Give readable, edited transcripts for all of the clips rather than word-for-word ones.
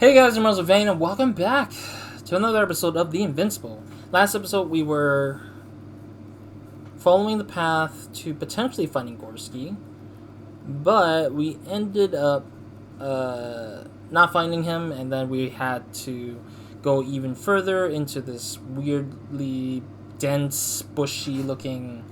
Hey guys, I'm RozaldVaneGAME and welcome back to another episode of The Invincible. Last episode we were following the path to potentially finding Gorsky, but we ended up not finding him, and then we had to go even further into this weirdly dense, bushy looking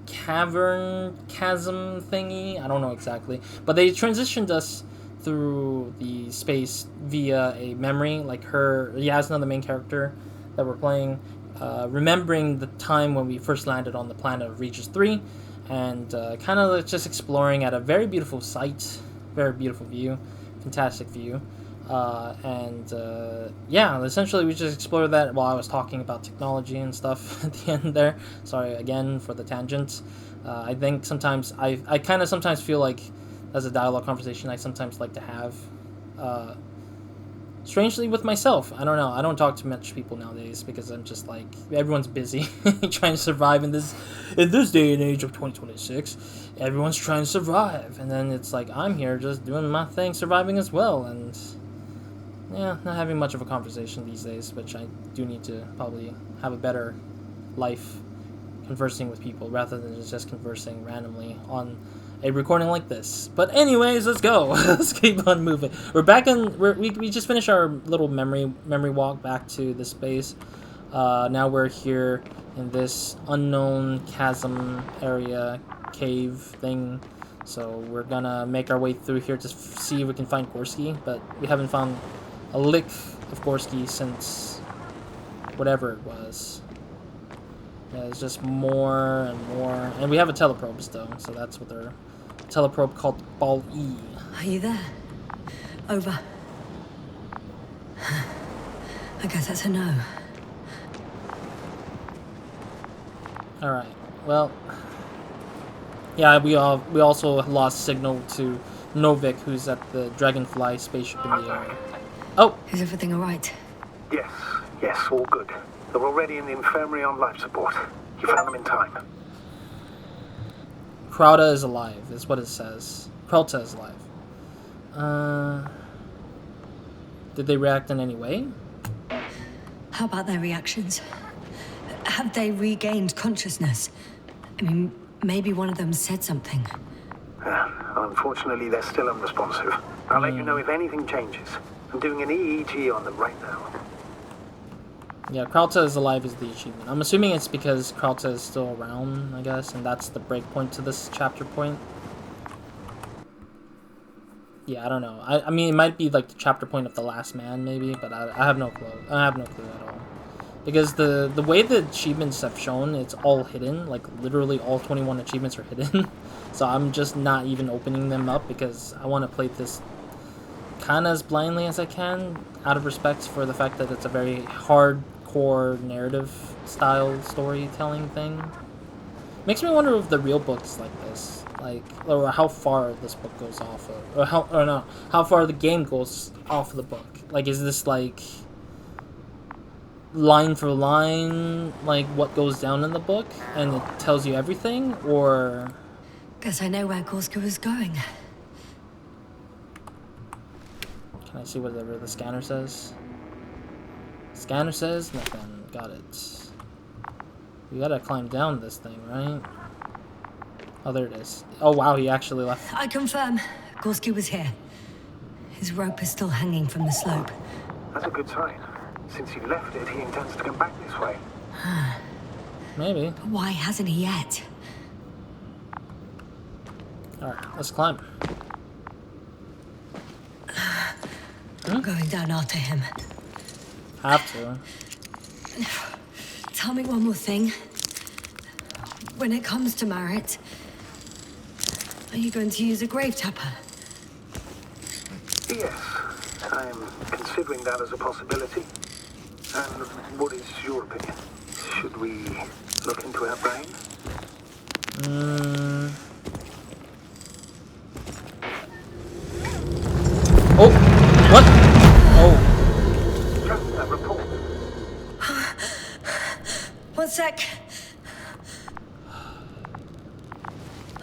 cavern, chasm thingy. I don't know exactly, but they transitioned us through the space via a memory, like Yasna, the main character that we're playing, remembering the time when we first landed on the planet of Regis 3, and kind of just exploring at a very beautiful site, very beautiful view, fantastic view, yeah, essentially we just explored that while I was talking about technology and stuff at the end there. Sorry again for the tangents. I think sometimes I kind of sometimes feel like as a dialogue conversation I sometimes like to have, strangely with myself. I don't know. I don't talk to much people nowadays because I'm just like, everyone's busy trying to survive in this day and age of 2026. Everyone's trying to survive, and then it's like I'm here just doing my thing, surviving as well, and yeah, not having much of a conversation these days, which I do need to probably have a better life conversing with people rather than just conversing randomly on a recording like this. But anyways, let's go. Let's keep on moving. We're back in. We just finished our little memory walk back to this space. Now we're here in this unknown chasm area, cave thing. So we're gonna make our way through here to see if we can find Gorsky, but we haven't found a lick of Gorsky since whatever it was. Yeah, it's just more and more, and we have a teleprobe still, so that's what they're. Teleprobe called Ball E. Are you there? Over. I guess that's a no. Alright, well, yeah, we also lost signal to Novik, who's at the Dragonfly spaceship in the air. Oh! Is everything alright? Yes, all good. They're already in the infirmary on life support. You found them in time. Crowda is alive, is what it says. Krelta is alive. Did they react in any way? How about their reactions? Have they regained consciousness? I mean, maybe one of them said something. Unfortunately, they're still unresponsive. I'll let you know if anything changes. I'm doing an EEG on them right now. Yeah, Krelta is alive is the achievement. I'm assuming it's because Krelta is still around, I guess, and that's the breakpoint to this chapter point. Yeah, I don't know. I mean, it might be like the chapter point of the last man, maybe, but I have no clue. I have no clue at all. Because the way the achievements have shown, it's all hidden. Like, literally all 21 achievements are hidden. So I'm just not even opening them up because I want to play this kind of as blindly as I can, out of respect for the fact that it's a very hardcore narrative style storytelling thing. Makes me wonder if the real book's like this, like, or how far this book goes off of, or how far the game goes off of the book. Like, is this like line for line, like what goes down in the book, and it tells you everything, or? Guess I know where Gorsky was going. Can I see whatever the scanner says? Scanner says nothing. Got it. We gotta climb down this thing, right? Oh, there it is. Oh, wow, he actually left. I confirm. Gorsky was here. His rope is still hanging from the slope. That's a good sign. Since he left it, he intends to come back this way. Maybe. But why hasn't he yet? Alright, let's climb. I'm going down after him. Have to. Tell me one more thing. When it comes to Marit, are you going to use a grave tapper? Yes, I'm considering that as a possibility. And what is your opinion? Should we look into her brain? Oh! What? Oh. Just a report. One sec.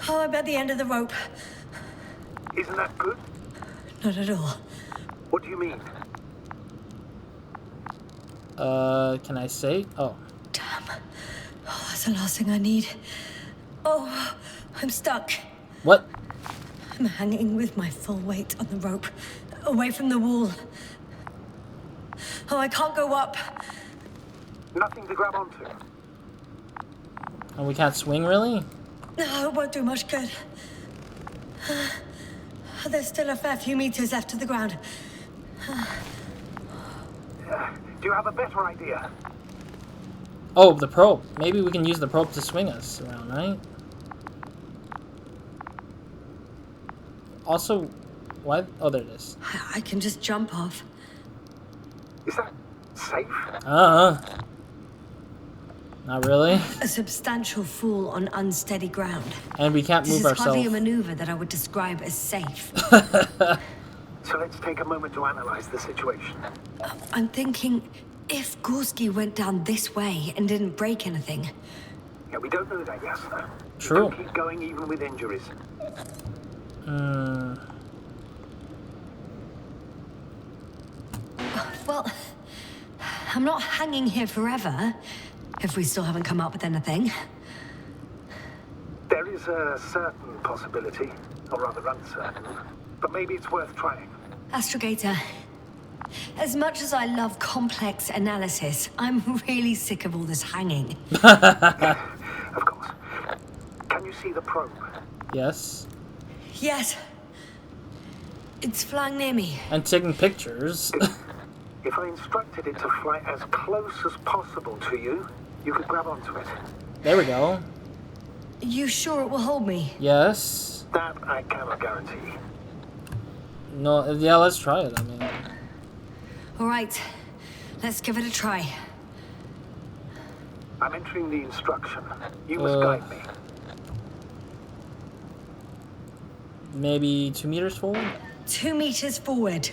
Oh, I'm at the end of the rope. Isn't that good? Not at all. What do you mean? Can I say? Oh. Damn. Oh, that's the last thing I need. Oh, I'm stuck. What? I'm hanging with my full weight on the rope, away from the wall. Oh, I can't go up. Nothing to grab onto. And we can't swing, really? No, it won't do much good. There's still a fair few meters left to the ground. Do you have a better idea? Oh, the probe. Maybe we can use the probe to swing us around, right? Also, why? Oh, there it is. I can just jump off. Is that safe? Not really. A substantial fall on unsteady ground. And we can't This move is hardly a ourselves. maneuver that I would describe as safe. So let's take a moment to analyze the situation. I'm thinking, if Gorsky went down this way and didn't break anything, Yeah, we don't know that yet. True. Don't keep going even with injuries. well, I'm not hanging here forever, if we still haven't come up with anything. There is a certain possibility, or rather uncertain, but maybe it's worth trying. Astrogator, as much as I love complex analysis, I'm really sick of all this hanging. Of course. Can you see the probe? Yes. Yes. It's flying near me. And taking pictures. If I instructed it to fly as close as possible to you, you could grab onto it. There we go. You sure it will hold me? Yes. That I cannot guarantee. No, yeah, let's try it. I mean, All right, let's give it a try. I'm entering the instruction. You must guide me. maybe 2 meters forward? 2 meters forward.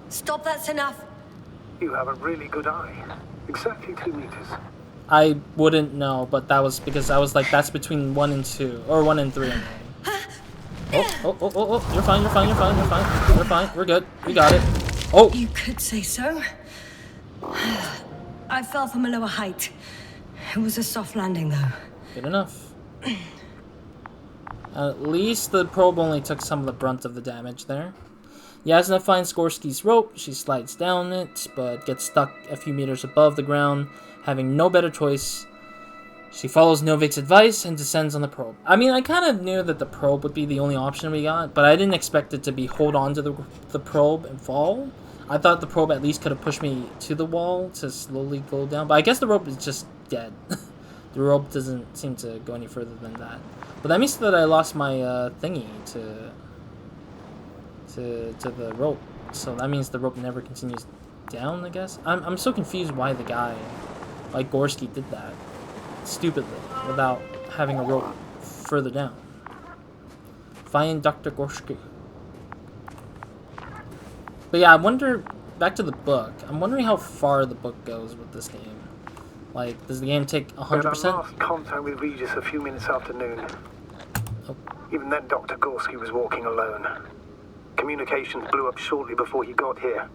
Stop, that's enough. You have a really good eye. Exactly 2 meters. I wouldn't know, but that was because I was like, that's between 1 and 2, or 1 and 3. I mean. Oh, you're fine, you're fine, you're fine, you're fine, you're fine, we're good, we got it. Oh! You could say so. I fell from a lower height. It was a soft landing, though. Good enough. At least the probe only took some of the brunt of the damage there. Yasna finds Gorsky's rope. She slides down it, but gets stuck a few meters above the ground, having no better choice. She follows Novik's advice and descends on the probe. I mean, I kind of knew that the probe would be the only option we got, but I didn't expect it to be hold on to the probe and fall. I thought the probe at least could have pushed me to the wall to slowly go down, but I guess the rope is just dead. The rope doesn't seem to go any further than that. But that means that I lost my thingy to the rope. So that means the rope never continues down, I guess. I'm so confused why the guy, like Gorsky, did that stupidly without having a rope further down. Find Dr. Gorsky. But yeah, I wonder, back to the book, I'm wondering how far the book goes with this game. Like, does the game take 100%? We had our last contact with Regis a few minutes after noon. Oh. Even then, Dr. Gorsky was walking alone. Communications blew up shortly before he got here.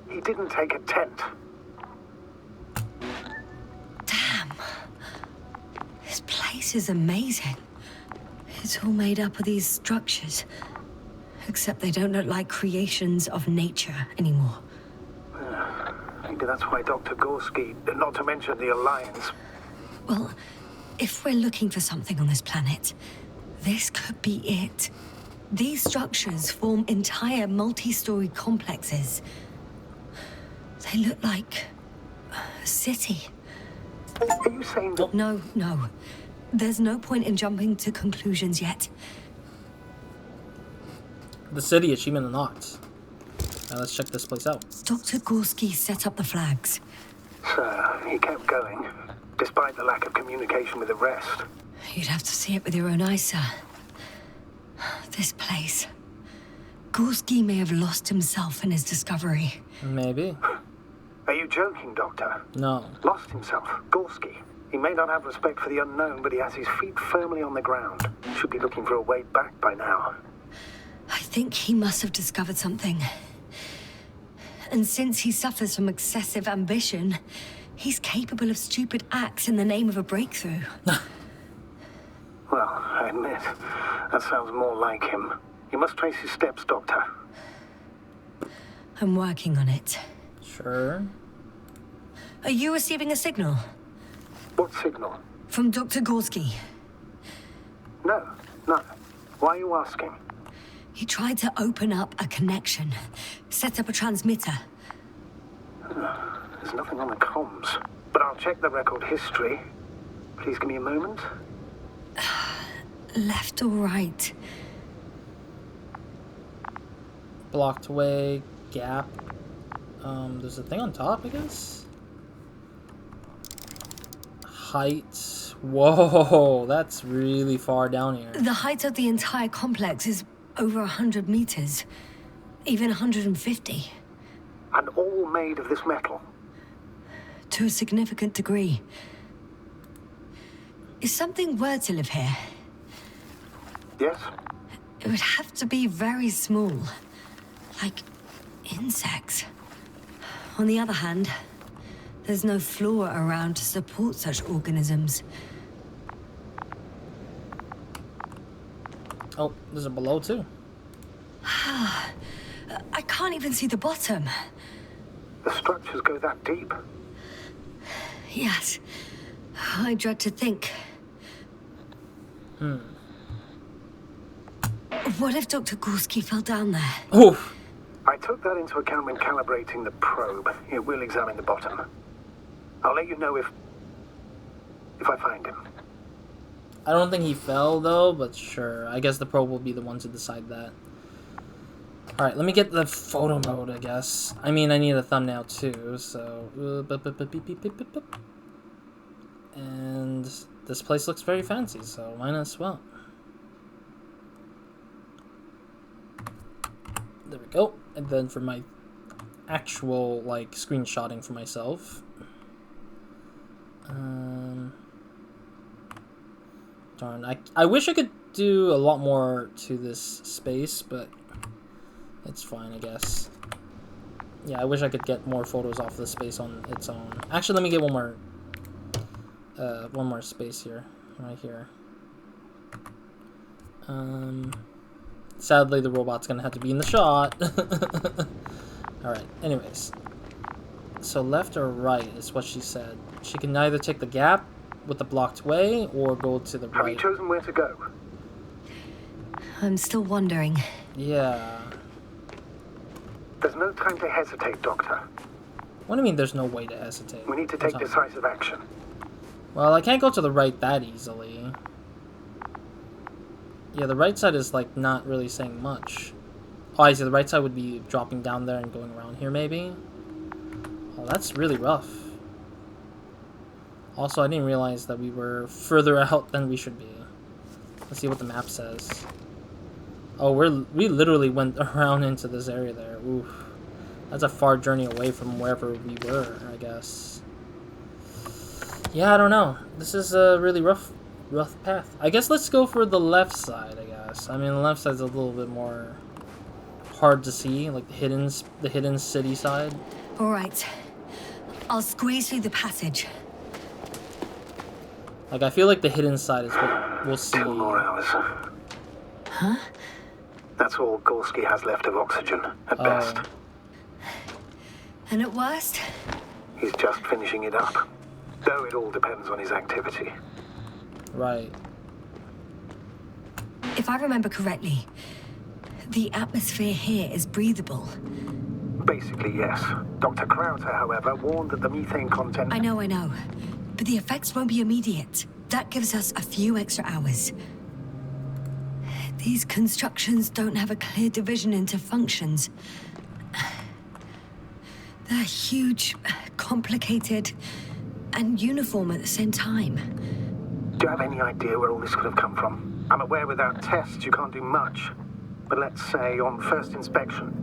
He didn't take a tent. Damn. This place is amazing. It's all made up of these structures. Except they don't look like creations of nature anymore. Maybe that's why Dr. Gorsky, not to mention the Alliance. Well, if we're looking for something on this planet, this could be it. These structures form entire multi-story complexes. They look like a city. Are you saying that... No. There's no point in jumping to conclusions yet. The city achievement unlocked. Now let's check this place out. Dr. Gorsky set up the flags. So, he kept going, despite the lack of communication with the rest. You'd have to see it with your own eyes, sir. This place. Gorsky may have lost himself in his discovery. Maybe. Are you joking, Doctor? No. Lost himself, Gorsky. He may not have respect for the unknown, but he has his feet firmly on the ground. Should be looking for a way back by now. I I think he must have discovered something. And since he suffers from excessive ambition, he's capable of stupid acts in the name of a breakthrough. Well, I admit, that sounds more like him. You must trace his steps, Doctor. I'm working on it. Sure. Are you receiving a signal? What signal? From Dr. Gorsky. No. Why are you asking? He tried to open up a connection, set up a transmitter. There's nothing on the comms, but I'll check the record history. Please give me a moment. Left or right? Blocked away, gap. There's a thing on top, I guess? Height. Whoa, that's really far down here. The height of the entire complex is over 100 meters. Even 150. And all made of this metal? To a significant degree. If something were to live here, Yes? it would have to be very small. Like insects. On the other hand, there's no flora around to support such organisms. Oh, there's a below too. I can't even see the bottom. The structures go that deep? Yes. I dread to think. What if Dr. Gorsky fell down there? Oof. I took that into account when calibrating the probe. It will examine the bottom. I'll let you know if I find him. I don't think he fell though, but sure. I guess the probe will be the one to decide that. Alright, let me get the photo mode, I guess. I mean, I need a thumbnail too, so... And this place looks very fancy, so might as well. There we go. And then for my actual, like, screenshotting for myself. Darn, I wish I could do a lot more to this space, but it's fine, I guess. Yeah, I wish I could get more photos off this space on its own. Actually, let me get one more space here, right here. Sadly, the robot's gonna have to be in the shot. Alright, anyways. So left or right is what she said. She can either take the gap with the blocked way or go to the right. Have you chosen where to go? I'm still wondering. Yeah. There's no time to hesitate, Doctor. What do you mean there's no way to hesitate? We need to take decisive action. Well, I can't go to the right that easily. Yeah, the right side is, like, not really saying much. Oh, I see. The right side would be dropping down there and going around here, maybe? Oh, that's really rough. Also, I didn't realize that we were further out than we should be. Let's see what the map says. Oh, we literally went around into this area there. Oof. That's a far journey away from wherever we were, I guess. Yeah, I don't know. This is a really rough path. I guess let's go for the left side, I guess. I mean, the left side's a little bit more hard to see, like the hidden city side. All right. I'll squeeze through the passage. Like, I feel like the hidden side is what we'll see. 2 more hours. Huh? That's all Gorsky has left of oxygen, at best. And at worst? He's just finishing it up. Though it all depends on his activity. Right. If I remember correctly, the atmosphere here is breathable. Basically, yes. Dr. Krauter, however, warned that the methane content... I know. But the effects won't be immediate. That gives us a few extra hours. These constructions don't have a clear division into functions. They're huge, complicated, and uniform at the same time. Do you have any idea where all this could have come from? I'm aware without tests you can't do much. But let's say on first inspection.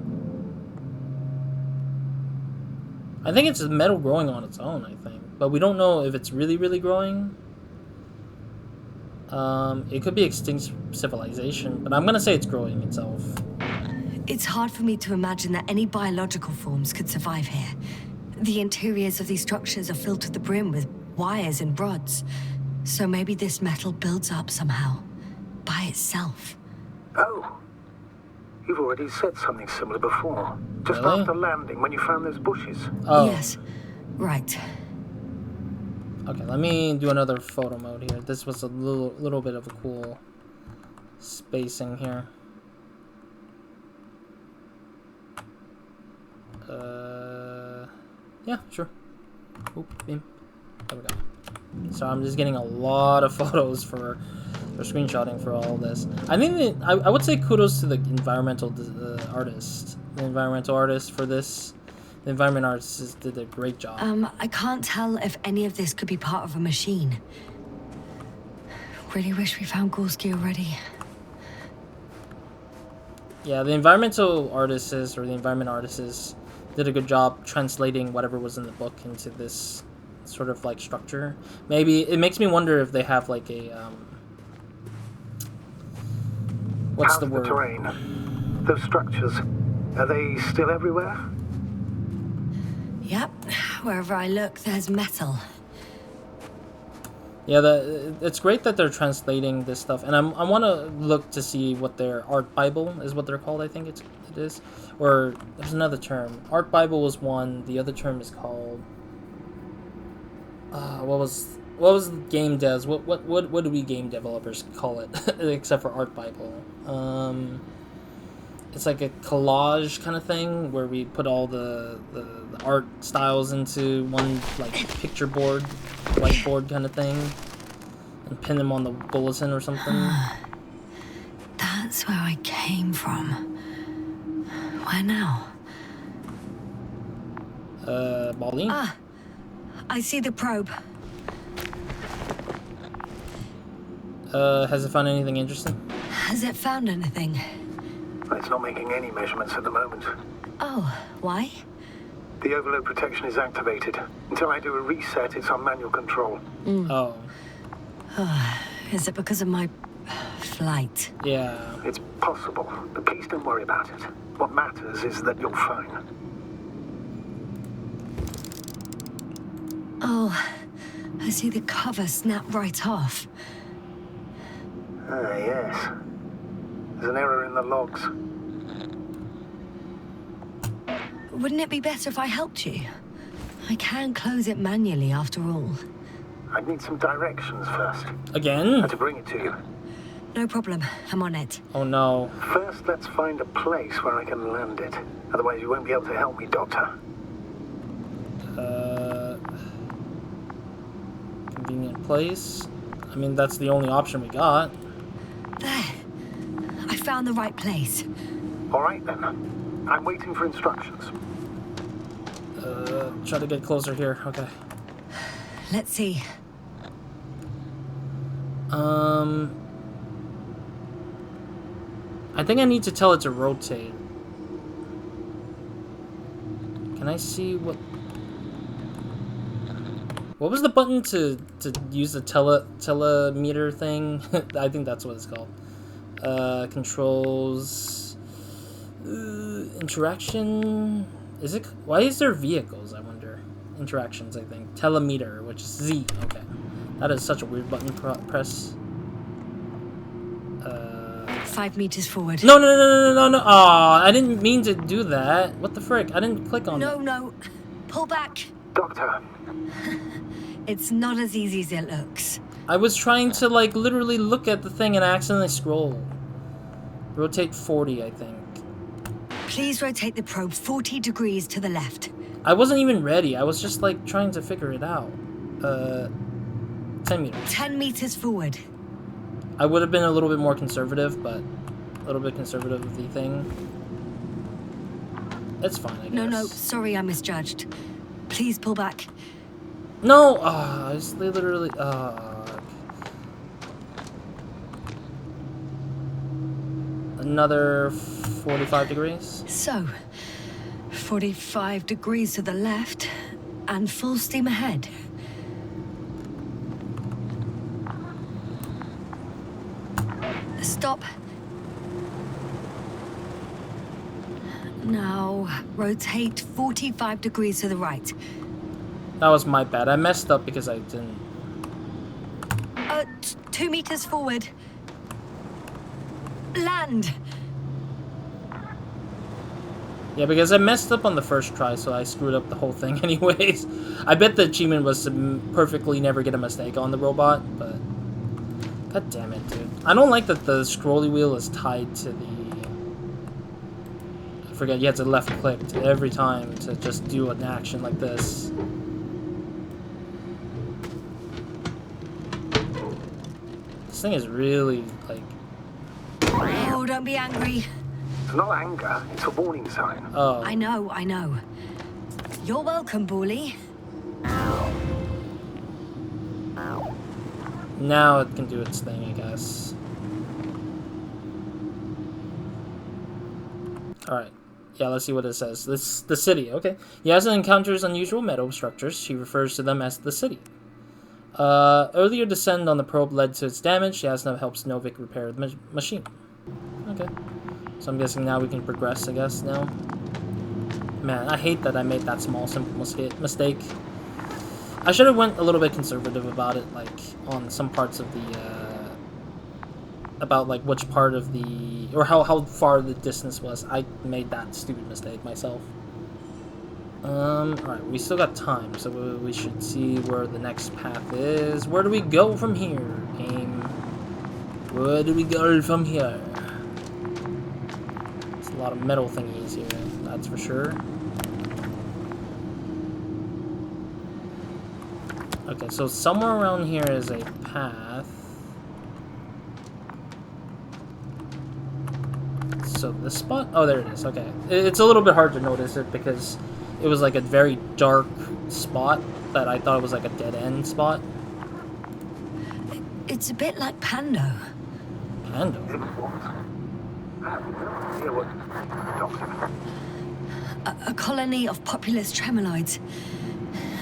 I think it's metal growing on its own, I think. But we don't know if it's really, really growing. It could be extinct civilization, but I'm gonna say it's growing itself. It's hard for me to imagine that any biological forms could survive here. The interiors of these structures are filled to the brim with wires and rods. So maybe this metal builds up somehow, by itself. Oh, you've already said something similar before. Just Really? after landing, when you found those bushes. Oh. Yes, right. Okay, let me do another photo mode here. This was a little bit of a cool spacing here. Yeah, sure. Oop, beam. There we go. So I'm just getting a lot of photos for screenshotting for all this. I think that I would say kudos to the environmental artist. The environmental artist for this. The environment artist did a great job. I can't tell if any of this could be part of a machine. Really wish we found Gorsky already. Yeah, the environmental artists or the environment artists did a good job translating whatever was in the book into this sort of like structure. Maybe it makes me wonder if they have like a what's How's the word? terrain? Those structures, are they still everywhere? Yep, wherever I look, there's metal. Yeah, it's great that they're translating this stuff, and I want to look to see what their art bible is, what they're called. I think it is, or there's another term. Art bible was one. The other term is called. What was game devs? What do we game developers call it? Except for art bible. It's like a collage kind of thing where we put all the art styles into one like picture board, whiteboard kind of thing, and pin them on the bulletin or something. That's where I came from. Where now? Baldy? Ah, I see the probe. Has it found anything interesting? Has it found anything? It's not making any measurements at the moment. Oh, why? The overload protection is activated. Until I do a reset, it's on manual control. Oh. Is it because of my flight? Yeah. It's possible, but please don't worry about it. What matters is that you're fine. Oh, I see the cover snap right off. Ah, yes. There's an error in the logs. Wouldn't it be better if I helped you? I can close it manually after all. I'd need some directions first. Again? How to bring it to you. No problem, I'm on it. Oh no. First, let's find a place where I can land it. Otherwise, you won't be able to help me, Doctor. Convenient place. I mean, that's the only option we got. There. I found the right place. All right, then. I'm waiting for instructions. Try to get closer here. Okay. Let's see. I think I need to tell it to rotate. Can I see what was the button to use the telemeter thing? I think that's what it's called. Controls interaction. Is it? Why is there vehicles? I wonder. Interactions. I think telemeter, which is Z. Okay, that is such a weird button press. 5 meters forward. No. Aw, I didn't mean to do that. What the frick? I didn't click on it. No. Pull back. Doctor. It's not as easy as it looks. I was trying to, like, literally look at the thing and accidentally scroll. Rotate 40, I think. Please rotate the probe 40 degrees to the left. I wasn't even ready. I was just, like, trying to figure it out. 10 meters. 10 meters forward. I would have been a little bit more conservative, but a little bit conservative of the thing. It's fine, I guess. No, sorry I misjudged. Please pull back. No! I just literally... Another 45 degrees. So, 45 degrees to the left, and full steam ahead. Stop. Now, rotate 45 degrees to the right. That was my bad. I messed up because I didn't... 2 meters forward. Land! Yeah, because I messed up on the first try, so I screwed up the whole thing anyways. I bet the achievement was to perfectly never get a mistake on the robot, but... God damn it, dude. I don't like that the scrolly wheel is tied to the... I forget, you have to left click every time to just do an action like this. This thing is really, like... Oh, don't be angry. It's not anger, it's a warning sign. Oh. I know. You're welcome, Bully. Now it can do its thing, I guess. Alright. Yeah, let's see what it says. The city, okay. Yasna encounters unusual metal structures. She refers to them as the city. Earlier descent on the probe led to its damage. Yasna helps Novik repair the machine. Okay. So I'm guessing now we can progress, I guess, now. Man, I hate that I made that small, simple mistake. I should have went a little bit conservative about it, like, on some parts of the, about, like, which part of the, or how far the distance was. I made that stupid mistake myself. Alright, we still got time, so we should see where the next path is. Where do we go from here, game? Where do we go from here? There's a lot of metal thingies here, that's for sure. Okay, so somewhere around here is a path. So this spot? Oh, there it is. Okay. It's a little bit hard to notice it because it was like a very dark spot that I thought it was like a dead-end spot. It's a bit like Pando. Pando? A colony of populous tremoloids.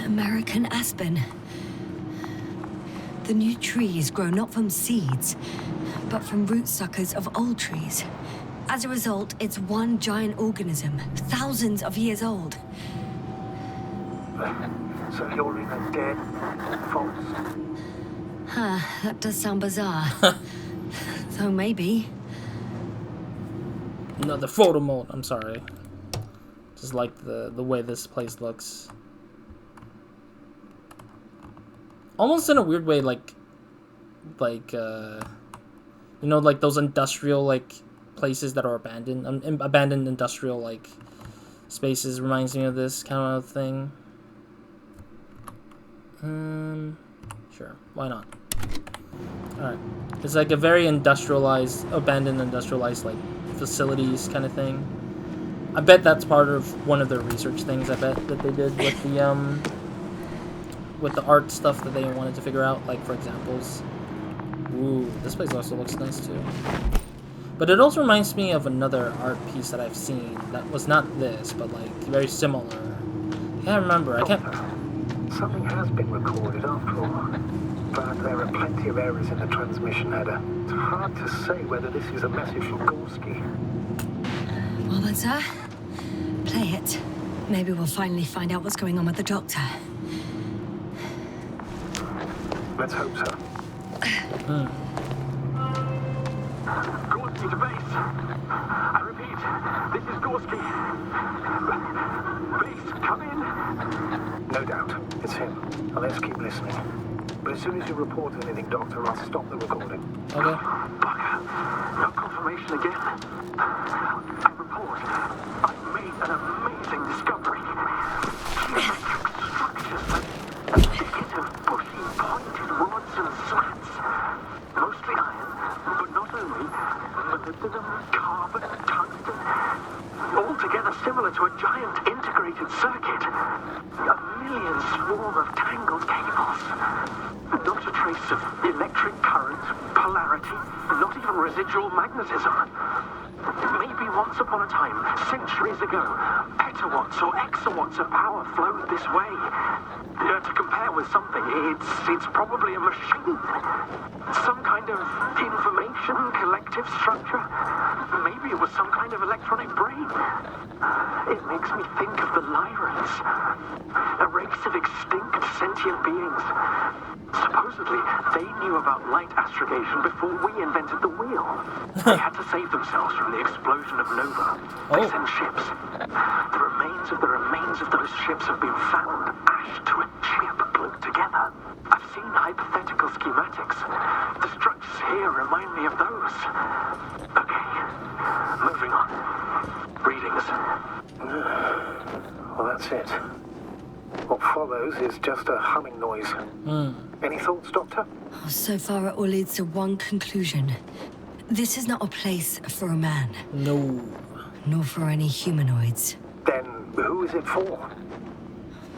American aspen. The new trees grow not from seeds, but from root suckers of old trees. As a result, it's one giant organism, thousands of years old. So you're in a dead forest? Huh, that does sound bizarre. So maybe. No, the photo mode. I'm sorry. Just like the way this place looks. Almost in a weird way, like you know, like those industrial, like, places that are abandoned. Abandoned industrial, like, spaces reminds me of this kind of thing. Sure, why not? Alright. It's like a very industrialized, abandoned industrialized, like, facilities kind of thing. I bet that's part of one of their research things, I bet, that they did with the art stuff that they wanted to figure out, like, for examples. Ooh, this place also looks nice too. But it also reminds me of another art piece that I've seen that was not this, but like very similar. I can't remember. I can't. Something has been recorded after all, but there are plenty of errors in the transmission header. It's hard to say whether this is a message from Gorsky. Well then, sir, play it. Maybe we'll finally find out what's going on with the doctor. Let's hope so. Gorsky to base. I repeat, this is Gorsky. Base, come in. No doubt, it's him. Now let's keep listening. But as soon as you report anything, Doctor, I'll stop the recording. Okay. Bugger. No confirmation again. I report. I've made an amazing discovery. Geometric structures that thicket of bushy, pointed rods and slats. Mostly iron, but not only. Molybdenum, carbon, tungsten. Altogether similar to a giant integrated circuit. A million swarm of tangled cables. Not a trace of electric current, polarity, not even residual magnetism. Maybe once upon a time, centuries ago, petawatts or exawatts of power flowed this way. To compare with something, it's probably a machine. Some kind of information collective structure. Maybe it was some kind of electronic brain. It makes me think of the Lyrans, a race of extinct sentient beings. Supposedly, they knew about light astrogation before we invented the wheel. They had to save themselves from the explosion of Nova. They sent ships. The remains of those ships have been found, ashed to a chip glued together. I've seen hypothetical schematics. The structures here remind me of those. Okay, moving on. Readings. Well, that's it. What follows is just a humming noise. Any thoughts, Doctor? So far, it all leads to one conclusion. This is not a place for a man. No. Nor for any humanoids. Then who is it for?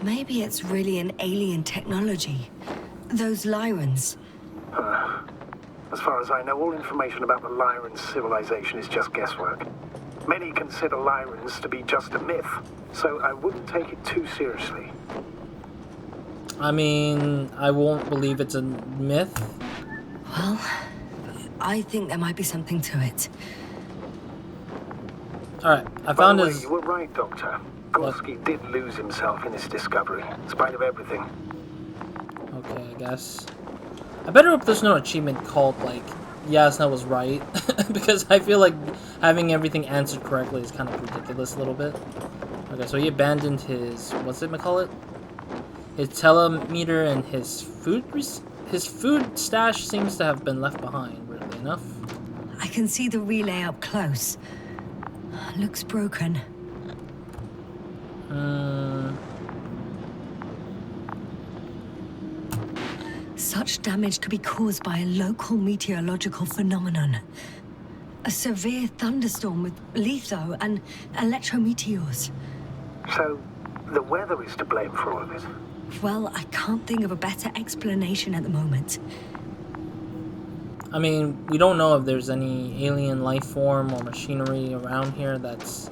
Maybe it's really an alien technology. Those Lyrans. As far as I know, all information about the Lyran civilization is just guesswork. Many consider Lyrans to be just a myth, so I wouldn't take it too seriously. I mean, I won't believe it's a myth. Well, I think there might be something to it. Alright, I found By the way, his... you were right, Doctor. Gorsky did lose himself in his discovery, in spite of everything. Okay, I guess. I better hope there's no achievement called, like, Yasna was right. Because I feel like having everything answered correctly is kind of ridiculous a little bit. Okay, so he abandoned his... what's it call it? His telemeter and his food... his food stash seems to have been left behind, weirdly enough. I can see the relay up close. Looks broken. Such damage could be caused by a local meteorological phenomenon. A severe thunderstorm with litho and electrometeors. So, the weather is to blame for all of it. Well, I can't think of a better explanation at the moment. I mean, we don't know if there's any alien life form or machinery around here that's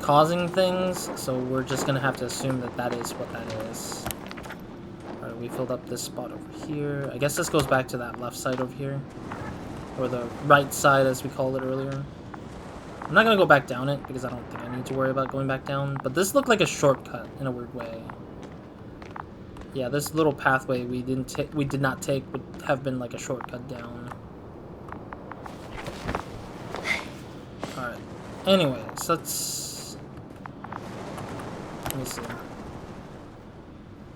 causing things, so we're just gonna have to assume that that is what that is. Alright, we filled up this spot over here. I guess this goes back to that left side over here. Or the right side, as we called it earlier. I'm not gonna go back down it, because I don't think I need to worry about going back down. But this looked like a shortcut, in a weird way. Yeah, this little pathway we did not take would have been like a shortcut down. Alright. Anyways, let's... let me see.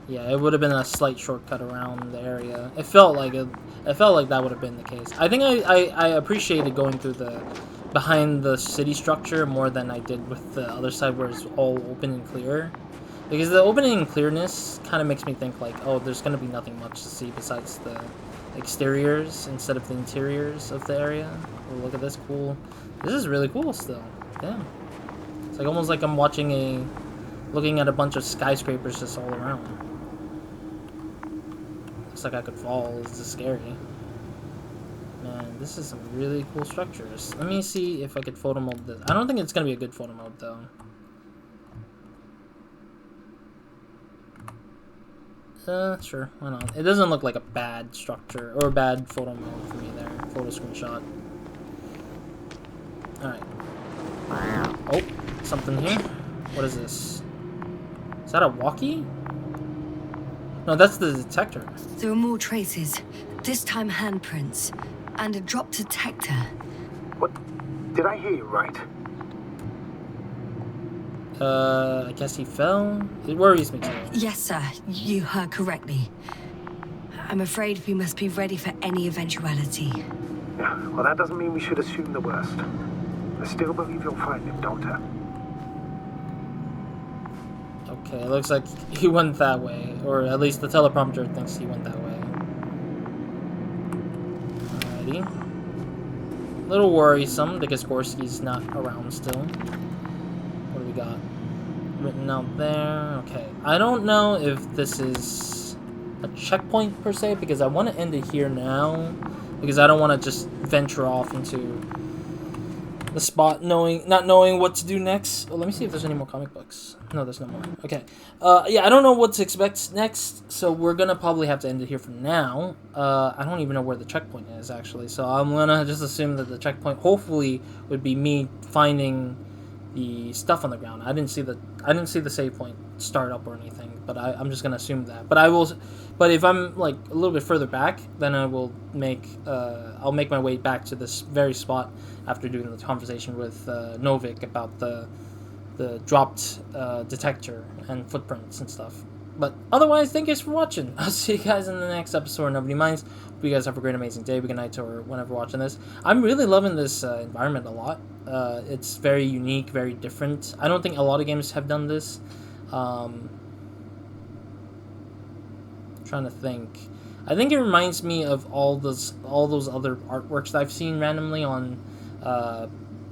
Yeah, it would have been a slight shortcut around the area. It felt like that would have been the case. I think I appreciated going through the behind the city structure more than I did with the other side where it's all open and clear. Because the opening and clearness kind of makes me think like, oh, there's going to be nothing much to see besides the exteriors instead of the interiors of the area. Oh, look at this, cool. This is really cool still. Yeah. It's like almost like I'm looking at a bunch of skyscrapers just all around. Looks like I could fall. This is scary. Man, this is some really cool structures. Let me see if I could photo mode this. I don't think it's going to be a good photo mode though. Sure, why not? It doesn't look like a bad structure, or a bad photo mode for me there. Photo screenshot. Alright. Oh, something here? What is this? Is that a walkie? No, that's the detector. There are more traces, this time handprints, and a drop detector. What? Did I hear you right? I guess he fell? It worries me too. Yes, sir, you heard correctly. I'm afraid we must be ready for any eventuality. Yeah, well, that doesn't mean we should assume the worst. I still believe you'll find him, Doctor. Okay, it looks like he went that way. Or at least the teleprompter thinks he went that way. Alrighty. A little worrisome because Gorsky's not around still. What do we got? Written out there. Okay. I don't know if this is a checkpoint per se, because I want to end it here now. Because I don't want to just venture off into the spot, not knowing what to do next. Oh, let me see if there's any more comic books. No, there's no more. Okay. Yeah, I don't know what to expect next, so we're gonna probably have to end it here for now. I don't even know where the checkpoint is, actually, so I'm gonna just assume that the checkpoint hopefully would be me finding the stuff on the ground. I didn't see the save point start up or anything, but I'm just gonna assume that. But if I'm like a little bit further back, then I'll make my way back to this very spot after doing the conversation with Novik about the dropped detector and footprints and stuff. But otherwise, thank you guys for watching. I'll see you guys in the next episode of Nobody Minds. Hope you guys have a great, amazing day, good night, or whenever watching this. I'm really loving this environment a lot. It's very unique, very different. I don't think a lot of games have done this. Trying to think. I think it reminds me of all those other artworks that I've seen randomly on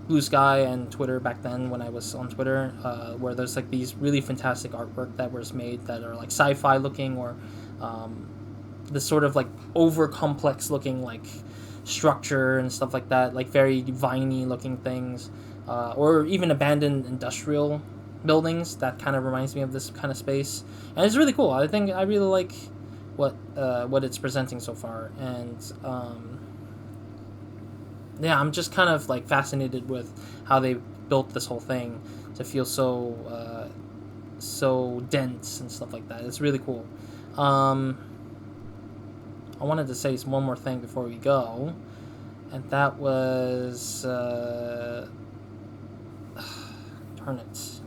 Blue Sky and Twitter back then when I was on Twitter, where there's like these really fantastic artwork that was made that are like sci-fi looking, or this sort of like over complex looking like structure and stuff like that, like very viney looking things, or even abandoned industrial buildings. That kind of reminds me of this kind of space, and it's really cool. I think I really like what it's presenting so far, and yeah, I'm just kind of like fascinated with how they built this whole thing to feel so dense and stuff like that. It's really cool. I wanted to say one more thing before we go, and that was darn it.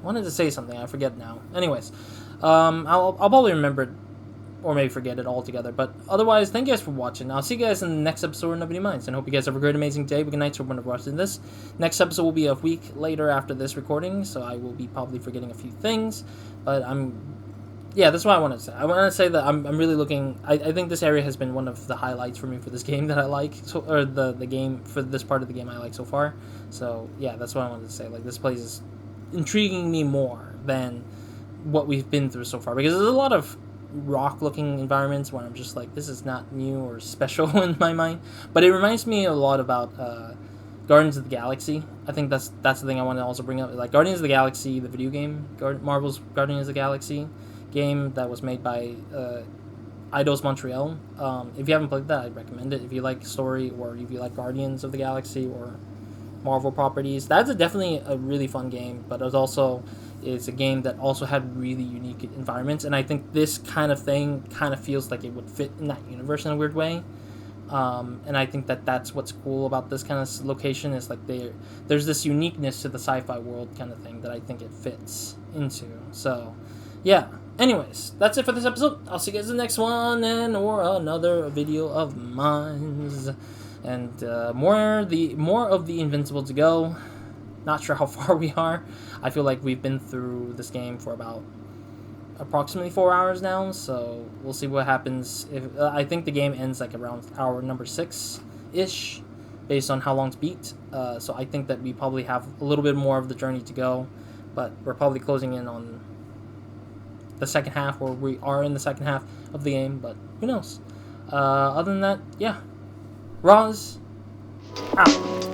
I wanted to say something, I forget now. Anyways, I'll probably remember it, or maybe forget it altogether. But otherwise, thank you guys for watching. I'll see you guys in the next episode of Nobody Minds, and hope you guys have a great, amazing day, good night, or whenever watching this. Next episode will be a week later after this recording, so I will be probably forgetting a few things. But yeah, that's what I wanted to say. I want to say that I'm really looking. I think this area has been one of the highlights for me for this game that I like, or the game for this part of the game I like so far. So yeah, that's what I wanted to say. Like, this place is intriguing me more than what we've been through so far, because there's a lot of rock looking environments where I'm just like, this is not new or special in my mind, but it reminds me a lot about Guardians of the Galaxy. I think that's the thing I want to also bring up, like Guardians of the Galaxy, the video game, Marvel's Guardians of the Galaxy game that was made by Eidos Montreal. If you haven't played that, I'd recommend it. If you like story, or if you like Guardians of the Galaxy or Marvel properties, that's definitely a really fun game. But it's a game that also had really unique environments, and I think this kind of thing kind of feels like it would fit in that universe in a weird way. And I think that's what's cool about this kind of location, is like there's this uniqueness to the sci-fi world kind of thing that I think it fits into. So yeah, anyways, that's it for this episode. I'll see you guys in the next one, or another video of mine, and more of the Invincible to go. Not sure how far we are. I feel like we've been through this game for about approximately 4 hours now, so we'll see what happens. If I think the game ends like around hour number 6-ish, based on how long it's beat. So I think that we probably have a little bit more of the journey to go, but we're probably closing in on the second half, or we are in the second half of the game, but who knows. Other than that, yeah. Roz, out.